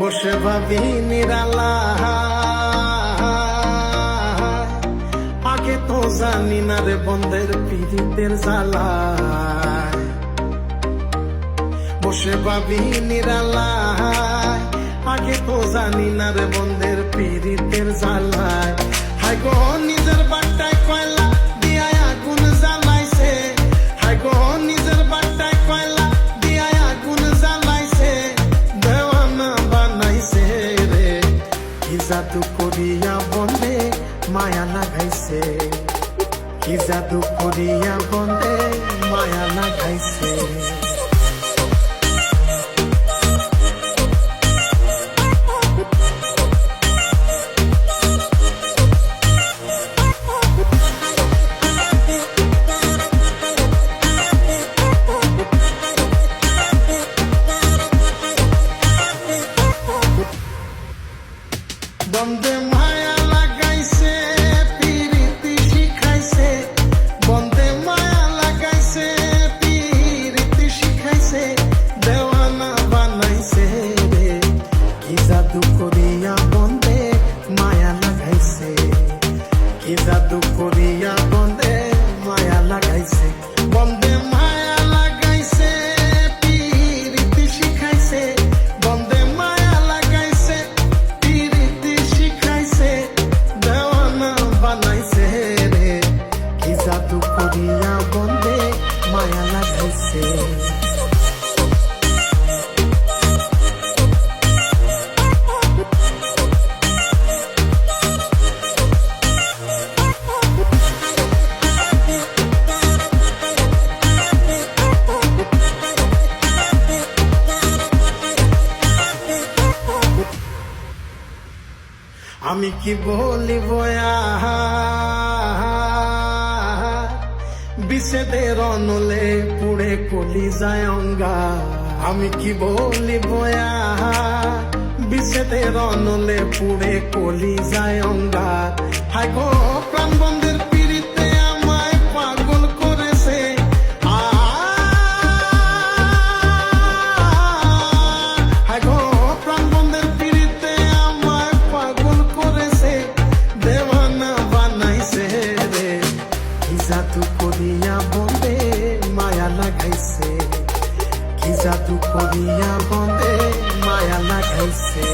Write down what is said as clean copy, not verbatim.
বসে ভাবি নিরালা, আগে তো জানি না রে বন্ধের পীড়িতের জ্বালা। বসে ভাবি নিরালা, আগে তো জানি না রে বন্ধের পীড়িতের জ্বালায়। হায় গো নিজের বাট্টায় কয়লা দিয়া আগুন জ্বালাইছে, হায় গো নিজের বাট্টায় কয়লা দিয়া আগুন জ্বালাইছে, দেওয়ানা বানাইছে রে। কি জাদু করিয়া বন্ধে মায়া লাগাইছে, কি জাদু করিয়া বন্ধে মায়া লাগাইছে। বন্ধে মায়া লাগাইছে, পীড়িতি শিখাইছে, বন্ধে মায়া লাগাইছে, পীড়িতি শিখাইছে, দেওয়ানা বানাইছে রে। কি জাদু করিয়া বন্ধে মায়া লাগাইছে, কি জাদু করিয়া বন্ধে মায়া লাগাইছে। বন্ধে মায়া লাগাইছে, পীড়িতি শিখাইছে, বন্ধে মায়া লাগাইছে, পীড়িতি শিখাইছে, দেওয়ানা বানাইছে রে। কি জাদু করিয়া বন্ধে মায়া লাগাইছে। আমি কি বলিব বিষেদের অনলে পুড়ে কলি যায় অঙ্গা। আমি কি বলিব বিষেদের অনলে পুড়ে কলি যায় অঙ্গা। হায় গো প্রাণ বন্ধের পীড়িতে আমায় পাগল করেছে, হায় গো প্রাণ বন্ধের পীড়িতে আমায় পাগল করেছে, দেওয়ানা বানাইছে রে। কি জাদু করিয়া বন্ধে মায়া লাগাইছে, কি জাদু করিয়া বন্ধে মায়া লাগাইছে।